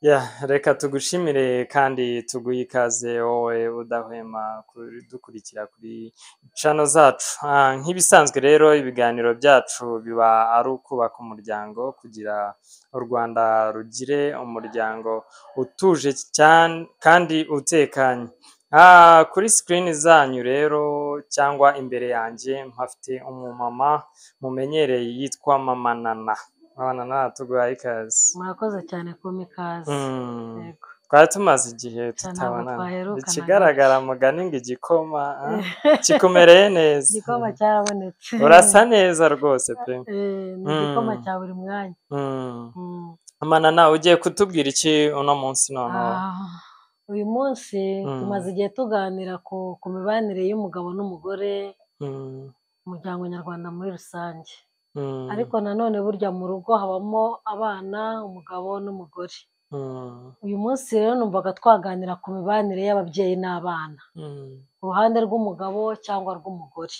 Ya reka tugushimire kandi tuguhe ikaze wowe udahwema kudukurikira kuri channel zacu. Nk'ibisanzwe rero ibiganiro byacu biba ari ukubaka umuryango kugira u Rwanda rugire umuryango utuje cyane kandi utekanye. Kuri screen zanyu rero cyangwa imbere yanjye mpafite umumama mumenyereye yitwa Mama Nana. Nana tuguhaye ikaze. Murakoze cyane kumpa ikaze. Yego. Twari tumaze igihe tutabonana. Ikigaragara mugani ngo igikoma kikumereye neza. Igikoma cyarabonetse. Urasa neza rwose pe. Ni igikoma cya buri mwanya. Mama Nana ugiye kutubwira iki uno munsi none? Uyu munsi tumaze igihe tuganira ku mibanire y'umugabo n'umugore, umuryango nyarwanda muri rusange. Ariko nanone burya mu rugo habamo abana, umugabo n'umugore. Uyu munsi rero numvaga twaganira ku mibanire y'ababyeyi n'abana, ku ruhande rw'umugabo cyangwa rw'umugore.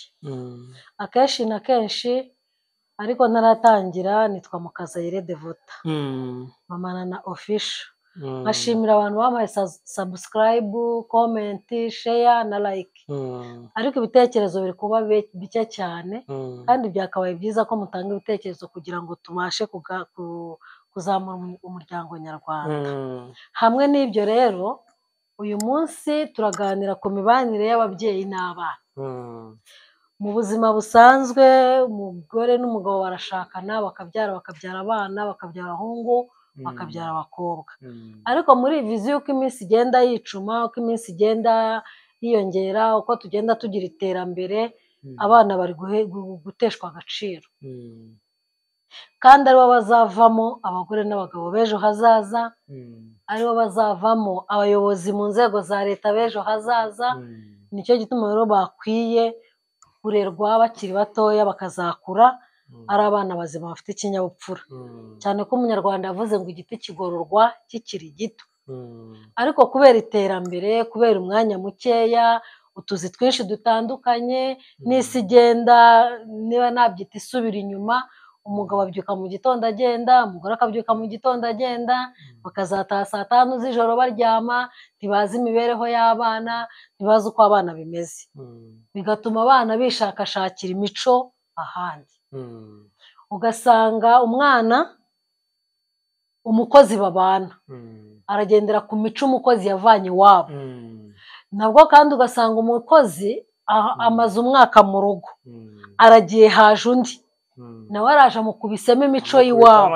Akenshi na kenshi ariko ntaratangira nitwa Mukazayire Devota, Mama Nana official. Nkashimira abantu bampaye subscribe, comment, share na like. Ariko ibitekerezo biri kuba bike cyane kandi byakabaye byiza ko mutanga ibitekerezo kugira ngo tubashe kuzamura umuryango nyarwanda. Hamwe n'ibyo rero uyu munsi turaganira ku mibanire y'ababyeyi n'abana. Mu buzima busanzwe umugore n'umugabo barashakana bakabyara abana, bakabyara abahungu, bakabyara abakobwa. Ariko muri viziyo uko iminsi igenda yicuma, uko iminsi igenda yiyongera, uko tugenda tugira iterambere, abana bari guteshwa agaciro kandi aribo bazavamo abagore n'abagabo b'ejo hazaza, aribo bazavamo abayobozi mu nzego za leta b'ejo hazaza. Nicyo gituma rero bakwiye kurerwa bakiri batoya bakazakura ari abana bazima bafite ikinyabupfura, cyane ko umunyarwanda yavuze ngo igiti kigororwa kikiri gito. Ariko kubera iterambere, kubera umwanya mukeya, utuzi twinshi dutandukanye, n'isi igenda niba nabyita isubira inyuma, umugabo abyuka mu gitondo agenda, umugore akabyuka mu gitondo agenda, bakazataha saa 5 z'ijoro baryama, ntibazi imibereho y'abana, ntibazi uko abana bimeze, bigatuma abana bishakashakira imico ahandi. Ugasanga umwana umukozi babana aragendera ku mico umukozi yavanye iwabo, nabwo kandi ugasanga umukozi amaze umwaka mu rugo, aragiye haje undi nawe araje amukubisemo imico y'iwabo.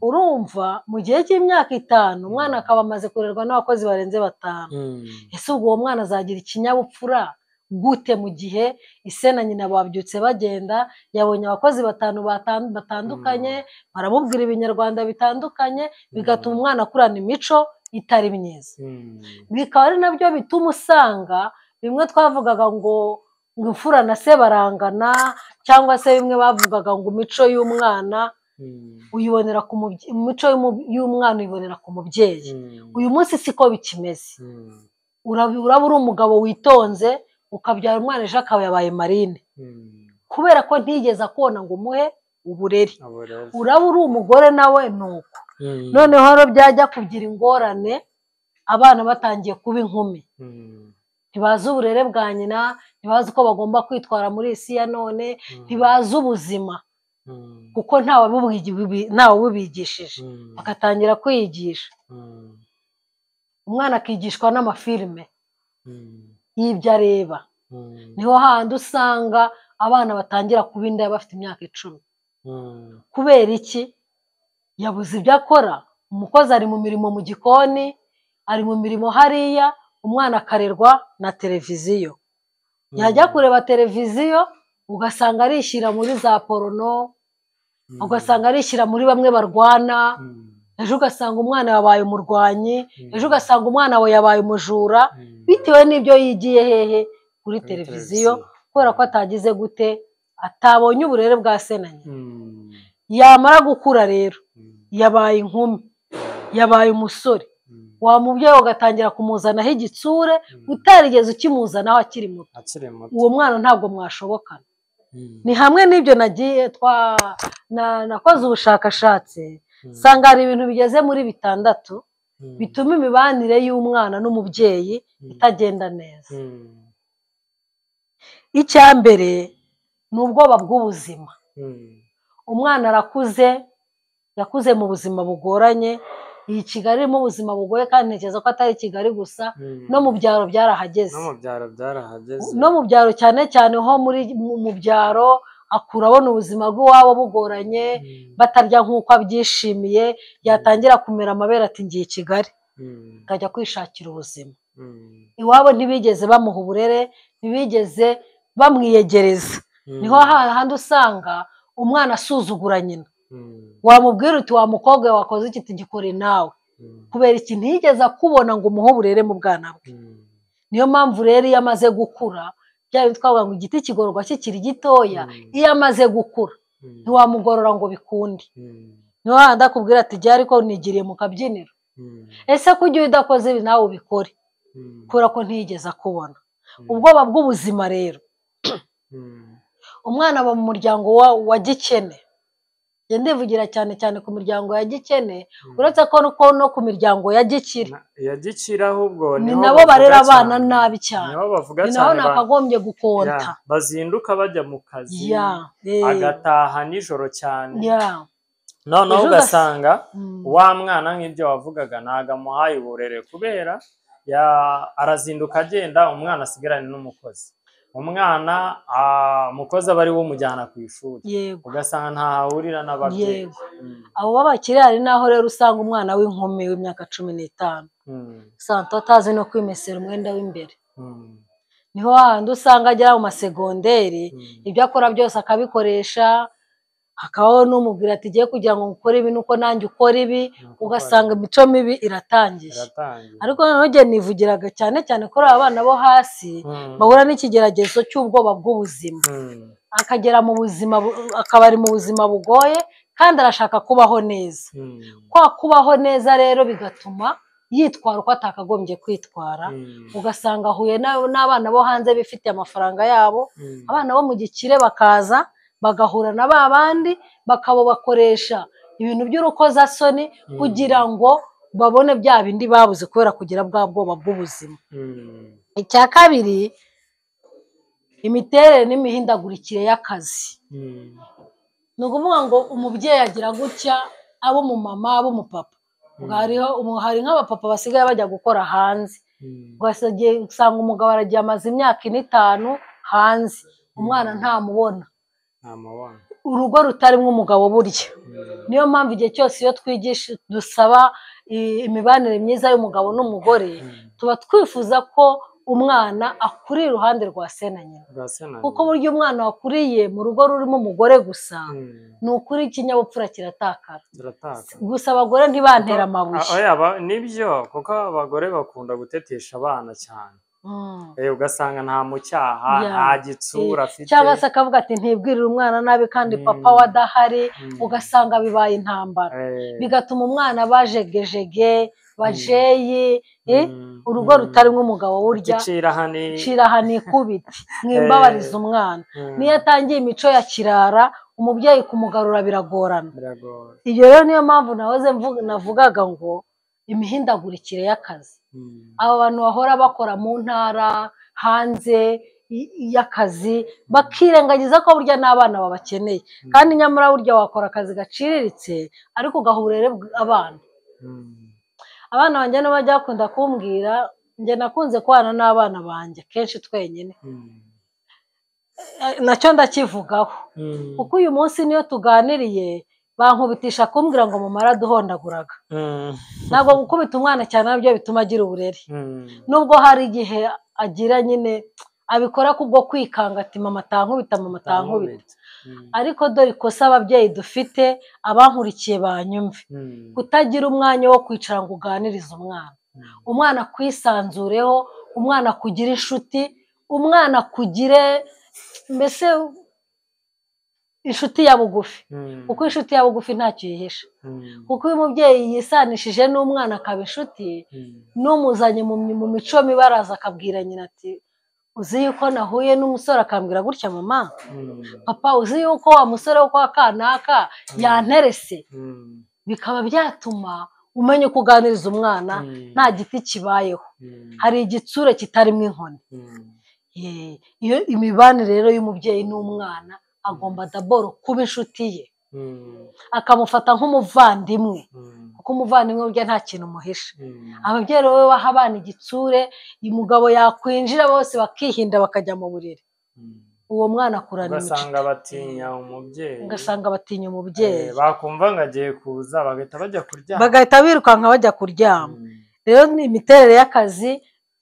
Urumva mu gihe cy'imyaka 5 umwana akaba amaze kurerwa n'abakozi barenze 5. Ese ubwo uwo mwana azagira ikinyabupfura gute mu gihe ise na nyina babyutse bagenda, yabonye abakozi 5 batandukanye, baramubwira ibinyarwanda bitandukanye, bigatuma umwana akurana imico itari myiza. Bikaba ari nabyo bituma usanga bimwe twavugaga ngo imfura na se barangana, cyangwa se bimwe bavugaga ngo imico y'umwana uyibonera ku mubyeyi, imico y'umwana uyibonera ku mubyeyi. Uyu munsi siko bikimeze. Uraba uri umugabo witonze ukabyara umwana ejo akaba yabaye marine, kubera ko ntigeze akona ngo umuhe uburere. Uraba uri umugore nawe nuko. Noneho rero byajya kugira ingorane abana batangiye kuba inkumi, ntibazi uburere bwa nyina, ntibazi uko bagomba kwitwara muri isi ya none, ntibazi ubuzima kuko ntawe ubigishije, bagatangira kwiyigisha. Umwana akigishwa n'amafilime y'ibyo areba, niho handi usanga abana batangira kuba indaya bafite imyaka 10. Kubera iki? Yabuze ibyo akora. Umukozi ari mu mirimo mu gikoni, ari mu mirimo hariya, umwana akarerwa na televiziyo. Yajya kureba televiziyo ugasanga arishyira muri za porono, ugasanga arishyira muri bamwe barwana, ejo ugasanga umwana yabaye umurwanyi, ejo ugasanga umwana we yabaye umujura, bitewe n'ibyo yigiye hehe kuri televiziyo, kubera ko atagize gute, atabonye uburere bwa se na nyina. Yamara gukura rero yabaye inkumi, yabaye umusore, wa mubyeyi ugatangira kumuzanaho igitsure utarigeze ukimuzanaho akiri muto. Uwo mwana ntabwo mwashobokana. ni hamwe n'ibyo nagiye nakoze ubushakashatsi nsanga hari ibintu bigeze muri 6 bituma imibanire y'umwana n'umubyeyi itagenda neza. Icya mbere ni ubwoba bw'ubuzima. Umwana arakuze, yakuze mu buzima bugoranye, iyi Kigali irimo ubuzima bugoye kandi ntekereza ko atari Kigali gusa, no mu byaro byarahageze. No mu byaro cyane cyane ho mu byaro akura abona ubuzima bw'iwabo bugoranye, batarya nk'uko abyishimiye, yatangira kumera amabere ati ngiye i Kigali, akajya kwishakira ubuzima. Iwabo ntibigeze bamuha uburere, ntibigeze bamwiyegereza. Niho hahandi usanga umwana asuzugura nyina. Wamubwira uti wa mukobwa wakoze iki gikore nawe, kubera ikintu yigeze akubona ngo umuhe uburere mu bwana bwe. Niyo mpamvu rero iyo amaze gukura, byari twavuga ngo igiti kigororwa kikiri gitoya, iyo amaze gukura ntiwamugorora ngo bikunde. Niho hahandi akubwira ati jya ariko nigiriye mu kabyiniro, ese kujya udakoze ibi nawe ubikore, kubera ko ntiyigeze akubona. Ubwoba bw'ubuzima rero, umwana aba mu muryango wa gikene. Ndivugira cyane cyane ku miryango ya gikene, uretse ko no ku miryango ya gikira ahubwo ni nabo barera abana nabi cyane, ni naho nakagombye gukonta, bazinduka bajya mu kazi agataha nijoro cyane. Noneho ugasanga wa mwana nk'ibyo wavugaga ntago amuhaye uburere, kubera arazinduka agenda, umwana asigarane n'umukozi. Umwana umukozi aba ari wo umujyana ku ishuri, ugasanga ntahahurira n'ababyeyi. Abo b'abakire hari naho rero usanga umwana w'inkumi w'imyaka 15 usanga atazi no kwimesera umwenda w'imbere. Niho hahandi usanga agera mu masegonderi, ibyo akora byose akabikoresha, hakabaho n'umubwira ati giye kugira ngo ukore ibi nuko nanjye ukora ibi, ugasanga imico mibi iratangiye. Ariko noneho nivugiraga cyane cyane kuri abana bo hasi bahura n'ikigeragezo cy'ubwoba bw'ubuzima, akagera mu buzima, akaba ari mu buzima bugoye kandi arashaka kubaho neza. Kwa kubaho neza rero bigatuma yitwara uko atakagombye kwitwara, ugasanga ahuye n'abana bo hanze bifitiye amafaranga yabo, abana bo mu gikire bakaza bagahura na ba bandi bakoresha ibintu by'urukozasoni kugira ngo babone bya bindi babuze kubera kugira bwa bwoba bw'ubuzima. Icya kabiri, imiterere n'imihindagurikire y'akazi. Ni ukuvuga ngo umubyeyi agira gutya, abo mu mama, abo mu papa. Hari nk'abapapa basigaye bajya gukora hanze, ugasanga umugabo aragiye amaze imyaka 5 hanze, umwana ntamubona, urugo rutarimo umugabo burya. Niyo mpamvu igihe cyose iyo twigisha dusaba imibanire myiza y'umugabo n'umugore, tuba twifuza ko umwana akuriye iruhande rwa se na nyina, kuko burya umwana wakuriye mu rugo rurimo umugore gusa, ni ukuri ikinyabupfura kiratakara. Gusa abagore ntibantera amabuye. Nibyo, kuko abagore bakunda gutetesha abana cyane. Ugasanga nta mucyaha, nta gitsura afite, cyangwa se akavuga ati ntibwirire umwana nabi kandi papa we adahari, ugasanga bibaye intambara, bigatuma umwana bajegejege, bajeyi, urugo rutarimo umugabo burya cirahani ikubiti, mwimbabariza umwana. Niyo atangiye imico ya kirara, umubyeyi kumugarura biragorana. Iyo rero niyo mpamvu navugaga ngo imihindagurikire y'akazi. Abo bantu bahora bakora mu ntara hanze y'akazi bakirengagiza ko burya n'abana babakeneye, kandi nyamara burya wakora akazi gaciriritse ariko ugaha uburere abana. Abana banjye nibo bajya bakunda kumbwira, njye nakunze kubana n'abana banjye kenshi twenyine, nacyo ndakivugaho, kuko uyu munsi niyo tuganiriye bankubitisha kumbwira ngo mumara duhondaguraga. Ntabwo gukubita umwana cyane nabyo bituma agira uburere, nubwo hari igihe agira nyine abikora kubwo kwikanga ati mama atankubita, mama atankubita. Ariko dore ikosa ababyeyi dufite, abankurikiye banyumve, kutagira umwanya wo kwicara ngo uganirize umwana kwisanzureho, umwana kugira inshuti, umwana kugire mbese inshuti ya bugufi, kuko inshuti ya bugufi ntacyo yihisha. Kuko uyu mubyeyi yisanishije n'umwana akaba inshuti, n'umuzanye mu mico mibi araza akabwira nyina ati uzi yuko nahuye n'umusore akambwira gutya mama, papa uzi yuko wa musore wo kwa kanaka yanterese, bikaba byatuma umenya kuganiriza umwana nta giti kibayeho, hari igitsure kitarimo inkoni. Iyo imibanire rero y'umubyeyi n'umwana agomba daboro kuba inshuti ye, akamufata nk'umuvandimwe, kuko umuvandimwe burya nta kintu umuhisha. Ababyeyi rero baha abana igitsure, umugabo yakwinjira bose bakihinda bakajya mu buriri, uwo mwana akurana imico. Ugasanga batinya umubyeyi, ugasanga batinya umubyeyi, bakumva ngo agiye kuza bagahita bajya kuryama, bagahita birukanka bajya kuryama. Rero ni imiterere y'akazi,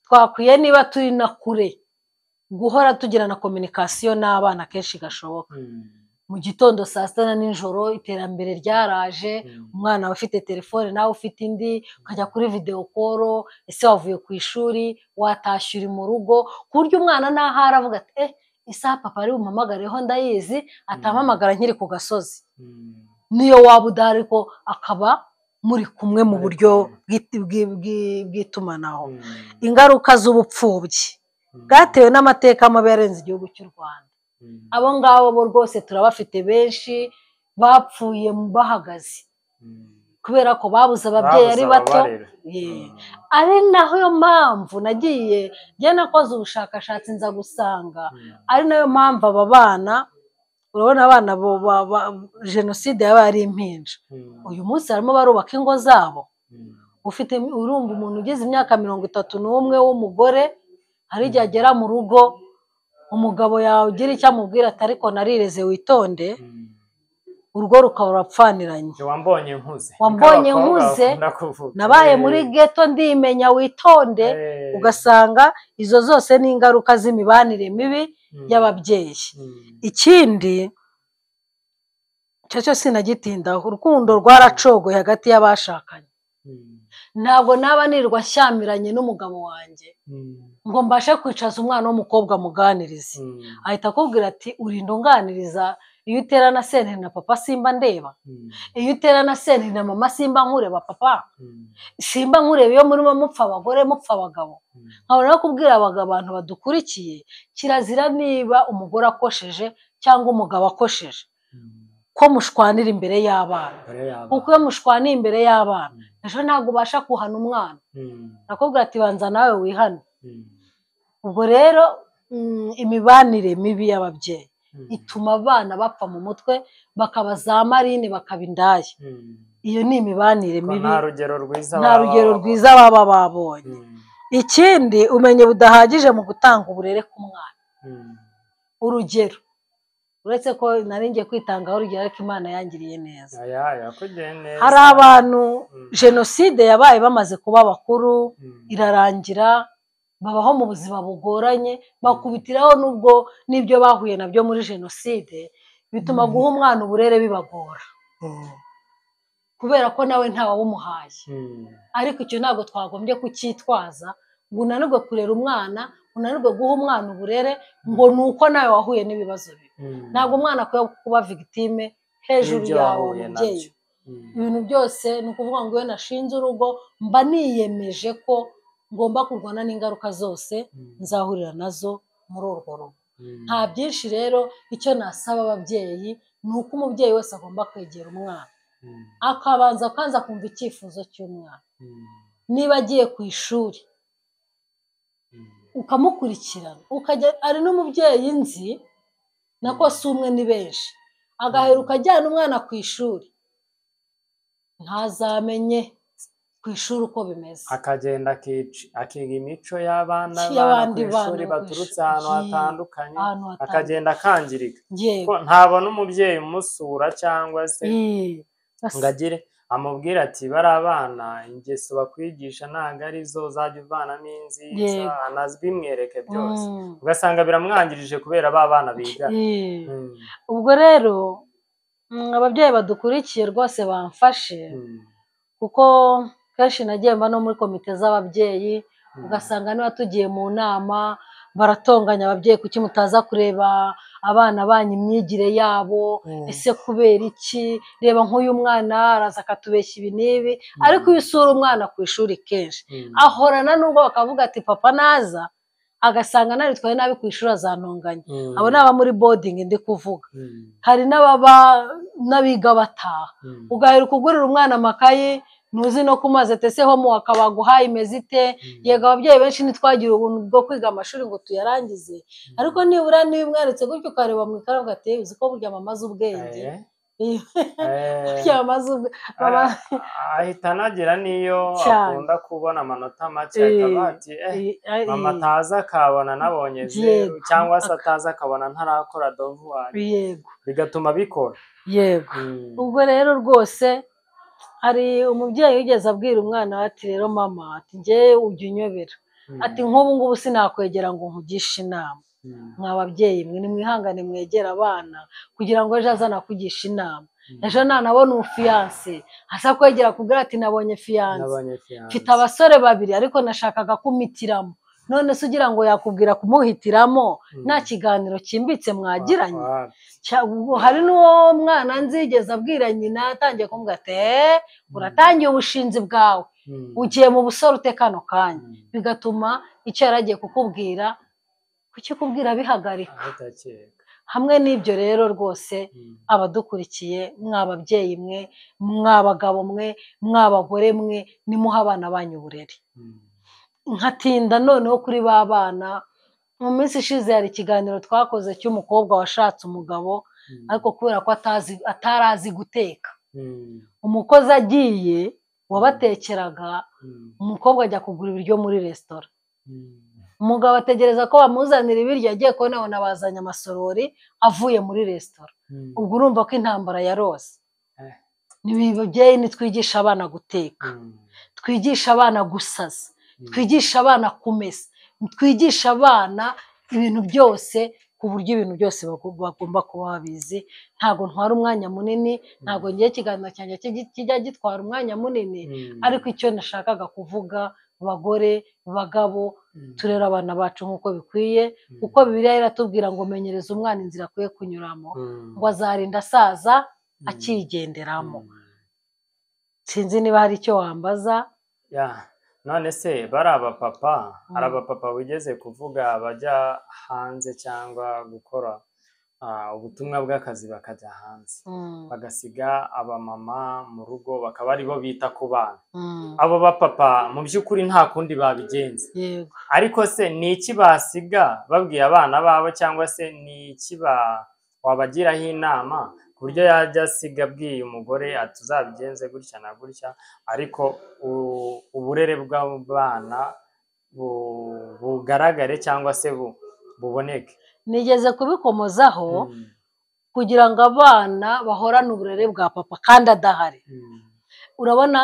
twakwiye niba turi na kure guhora tugira na kominikasiyo n'abana kenshi gashoboka. Mu gitondo saa sita na nijoro iterambere ryaraje, umwana ufite telefone nawe ufite indi, ukajya kuri video call, ese wavuye ku ishuri, watashye uri mu rugo, ku buryo umwana naho aravuga ati isaha papa ari bumpamagareho ndayizi, atampamagara nkiri ku gasozi. Niyo waba udahari ko akaba muri kumwe mu buryo bw'itumanaho. Ingaruka z'ubupfubyi bwatewe n'amateka mabi yarenze igihugu cy'u Rwanda. Abo ngabo bo rwose turabafite benshi bapfuye bahagaze kubera ko babuze ababyeyi ari bato. Ari nayo mpamvu nagiye nakoze ubushakashatsi nza gusanga ari nayo mpamvu aba bana, urabona abana jenoside yabaye ari impinja, uyu munsi barimo barubaka ingo zabo. Urumva umuntu ugeze imyaka 31 w'umugore, hari igihe agera mu rugo umugabo yawugira icyo amubwira ati ariko narireze witonde, urugo rukaba rurapfaniranye. Wambonye nkuze, nabaye muri ghetto ndimenya witonde. Ugasanga izo zose ni ingaruka z'imibanire mibi y'ababyeyi. Ikindi cyo sinagitindaho, urukundo rwaracogoye hagati y'abashakanye. Ntabwo naba nirwa shyamiranye n'umugabo wanjye ngo mbashe kwicaza umwana w'umukobwa muganirize, ahita akubwira ati urinda unganiriza iyo uterana senteri na papa simba ndeba, iyo uterana senteri na mama simba nkureba papa, simba nkureba iyo murimo mupfa abagore mupfa abagabo. Nkabona no kubwira abantu badukurikiye, kirazira niba umugore akosheje cyangwa umugabo akosheje ko mushwanira imbere y'abana, kuko iyo mushwaniye imbere y'abana ejo ntabwo ubasha kuhana umwana. Nakubwira ati banza nawe wihane. Ubwo rero imibanire mibi y'ababyeyi ituma abana bapfa mu mutwe, bakaba za marine, bakaba indaya. Iyo ni imibanire mibi, nta rugero rwiza baba babonye. Ikindi umenye budahagije mu gutanga uburere ku mwana. Urugero, uretse ko nari ngiye kwitangaho urugero ariko Imana yangiriye neza. Hari abantu jenoside yabaye bamaze kuba bakuru, irarangira, babaho mu buzima bugoranye, bakubitiraho nubwo n'ibyo bahuye nabyo muri jenoside, bituma guha umwana uburere bibagora kubera ko nawe ntawawumuhaye. Ariko icyo ntabwo twagombye kucyitwaza ngo unanirwe kurera umwana, unanirwe guha umwana uburere ngo nuko nawe wahuye n'ibibazo bibi. Ntabwo umwana akwiye kuba victime hejuru yawe umubyeyi. Ibintu byose ni ukuvuga ngo iyo nashinze urugo mba niyemeje ko ngomba kurwana n'ingaruka zose nzahurira nazo muri urwo rugo. Nta byinshi rero, icyo nasaba ababyeyi ni uko umubyeyi wese agomba kwegera umwana, akabanza kumva icyifuzo cy'umwana. Niba agiye ku ishuri ukamukurikirana, ari n'umubyeyi nzi nako si umwe ni benshi, agaheruka ajyana umwana ku ishuri, ntazamenye ku ishuri uko bimeze, akagenda akiga imico y'abana ku ishuri baturutse ahantu hatandukanye, akagenda akangirika. Ntabona umubyeyi umusura cyangwa se ngo agire amubwira ati bari abana ingeso bakwigisha ntabwo arizo, uzajya uvanamo inziza, anazibimwereke byose. Ugasanga biramwangirije kubera ba bana biga. Ubwo rero ababyeyi badukurikiye rwose bamfashe, kuko kenshi nagiye mba no muri komite z'ababyeyi, ugasanga niba tugiye mu nama baratonganya ababyeyi, kuki mutaza kureba abana banyu imyigire yabo, ese kubera iki, reba nk'uyu mwana araza akatubeshya ibi n'ibi. Ariko iyo usura umwana ku ishuri kenshi ahorana, nubwo bakavuga ati papa naza agasanga naritwaye nabi ku ishuri azantonganya. Abo ni aba muri boarding ndi kuvuga. Hari n'abiga bataha, ugahera kugurira umwana amakayi ntuzi no kumaze tese homework baguhaye imeze ite. Yego ababyeyi benshi ntitwagira ubuntu bwo kwiga amashuri ngo tuyarangize, ariko nibura niba umweretse gutyo ukareba mu ikaramu ugati uzi ko burya mama azi ubwenge. Ahita anagira niyo akunda kubona amanota make akaba ati mama ataza akabona nabonye zeru, cyangwa se ataza akabona ntarakora devoir, bigatuma bikora. Yego ubwo rero rwose hari umubyeyi wigeze abwira umwana ati rero mama ati njye ujya unyobera, ati nk'ubu ngubu sinakwegera ngo nkugishe inama. Mwababyeyi mwe nimwihangane mwegera abana kugira ngo ejo azana kugisha inama. Ejo nanabona ufiance asa kwegera kubwira ati nabonye fiance, mfite abasore babiri ariko nashakaga kumitiramo. None se ugira ngo yakubwira kumuhitiramo nta kiganiro kimbitse mwagiranye? Hari n'uwo mwana nzigeze abwira nyina atangiye kumubwira ati uratangiye ubushinzi bwawe, ugiye mu busore ute kano kanya, bigatuma icyo yaragiye kukubwira kukikubwira bihagarika. Hamwe n'ibyo rero rwose abadukurikiye mw'ababyeyi mwe, mw'abagabo mwe, mw'abagore mwe, nimuha abana banyu uburere. Nkatinda noneho kuri ba bana, mu minsi ishize hari ikiganiro twakoze cy'umukobwa washatse umugabo ariko kubera ko atarazi guteka, umukozi agiye wabatekeraga, umukobwa ajya kugura ibiryo muri resitora. Umugabo ategereza ko bamuzanira ibiryo, agiye kubona abona bazanye amasorori avuye muri resitora. Ubwo urumva ko intambara yarose. Nibabyeyi nitwigisha abana guteka, twigisha abana gusaza, twigisha abana kumesa, twigisha abana ibintu byose ku buryo ibintu byose bagomba kuba babizi. Ntabwo ntwara umwanya munini, ntabwo ngiye ikiganiro cyanjye kijya gitwara umwanya munini, ariko icyo nashakaga kuvuga, bagore bagabo turera abana bacu nk'uko bikwiye, kuko Bibiliya iratubwira ngo menyereza umwana inzira akwiye kunyuramo ngo azarinda asaza akigenderamo. Sinzi niba hari icyo wambaza. None se bari abapapa, hari abapapa wigeze kuvuga bajya hanze cyangwa gukora ubutumwa bw'akazi bakajya hanze, bagasiga abamama mu rugo bakaba aribo bita ku bana. Abo bapapa mu by'ukuri nta kundi babigenza, ariko se ni iki basiga babwiye abana babo, cyangwa se ni iki wabagiraho inama ku buryo yajya asiga abwiye umugore ati uzabigenze gutya na gutya, ariko uburere bw'abana bugaragare cyangwa se buboneke? Nigeze kubikomozaho kugira ngo abana bahorane uburere bwa papa kandi adahari. Urabona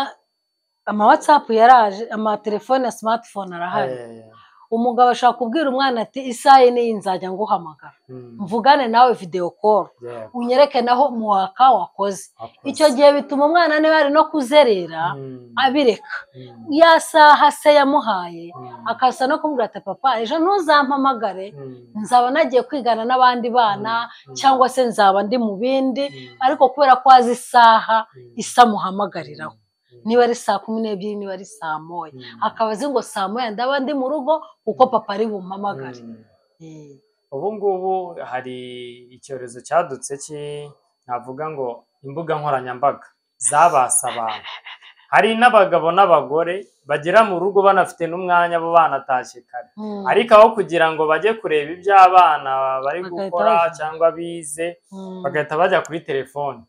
ama WhatsApp yaraje, ama telefone ya smartphone arahari. Umugabo ashaka kubwira umwana ati isaha ni nzajya nguhamagara, mvugane nawe video call, unyereke naho muwaka wakoze. Icyo gihe bituma umwana niba ari no kuzerera abireka. Ya saha se yamuhaye akasa no kumubwira ati papa ejo ntuzampamagare, nzaba nagiye kwigana n'abandi bana cyangwa se nzaba ndi mu bindi, ariko kubera ko azi isaha isa muhamagariraho. Niba ari saa 12, niba ari saa 1, akaba azi ngo saa 1 ndaba ndi mu rugo kuko papa ari bumpamagare. Ubu ngubu hari icyorezo cyadutse navuga ngo imbuga nkoranyambaga zabasa abantu. Hari n'abagabo n'abagore bagera mu rugo banafite n'umwanya bo banatashye kare, ariko aho kugira ngo bajye kureba ibyo abana bari gukora cyangwa bize, bagahita bajya kuri telefone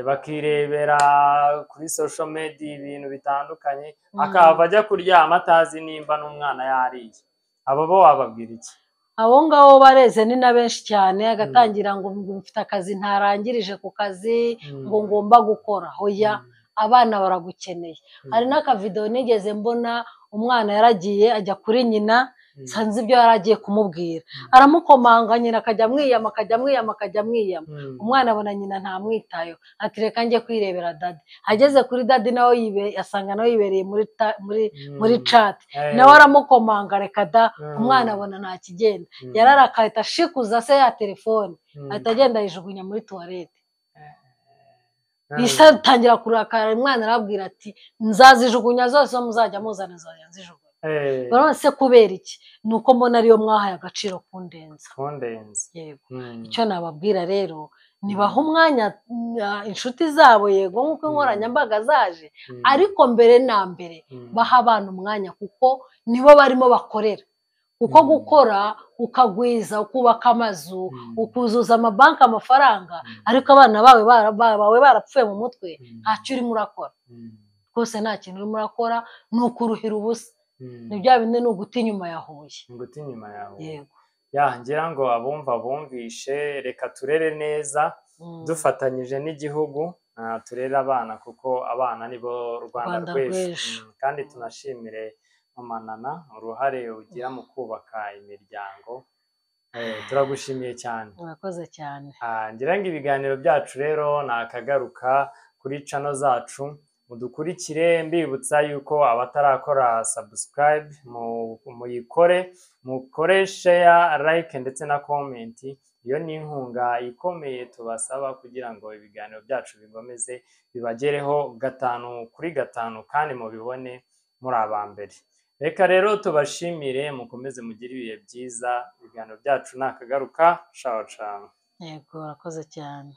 bakirebera kuri social media ibintu bitandukanye, akaba ajya kuryama atazi nimba n'umwana yariye. Abo bo wababwira iki? Abo ngabo bareze ni na benshi cyane, agatangira ngo mfite akazi ntarangirije ku kazi ngo ngomba gukora. Hoya, abana baragukeneye. Hari n'akavideo nigeze mbona, umwana yaragiye ajya kuri nyina, sanze ibyo yaragiye kumubwira, aramukomanga, nyina akajya mwiyama. Umwana abona nyina ntamwitayo, ati reka njye kwirebera dadi. Ageze kuri dadi nawe asanga nawe yibereye muri chat, nawe aramukomanga, reka da. Umwana abona nta kigenda, yararakaye ashikuza se ya telefone, ahita agenda yijugunya muri toilette. Isa tangira kurakara, umwana arabwira ati nzazijugunya zose muzajya muzana nzijugunya. baravuga se kubera iki ni uko mbona ariyo mwahaye agaciro kundenza yego icyo nababwira rero nibaha umwanya inshuti zabo yego nk'uko inkoranyambaga zaje ariko mbere na mbere baha abana umwanya kuko nibo barimo bakorera kuko gukora ukagwiza ukubaka amazu ukuzuza amabanki amafaranga ariko abana bawe barapfuye mu mutwe ntacyo urimo urakora rwose nta kintu urimo urakora ni ukuruhira ubusa ni bya bindi ni uguta inyuma ya Huye yego ngira ngo abumva bumvishe reka turere neza dufatanyije n'igihugu turere abana kuko abana nibo Rwanda rw'ejo kandi tunashimire Mama Nana uruhare ugira mu kubaka imiryango turagushimiye cyane murakoze cyane ngira ngo ibiganiro byacu rero nakagaruka kuri channel zacu mudukurikire mbibutsa yuko abatarakora subscribe muyikore mukore share like ndetse na comment iyo ni inkunga ikomeye tubasaba kugira ngo ibiganiro byacu bigomeze bibagereho 5 kuri 5 kandi mubibone muri abambere reka rero tubashimire mukomeze mugire ibihe byiza ibiganiro byacu nakagaruka ciao ciao yego urakoze cyane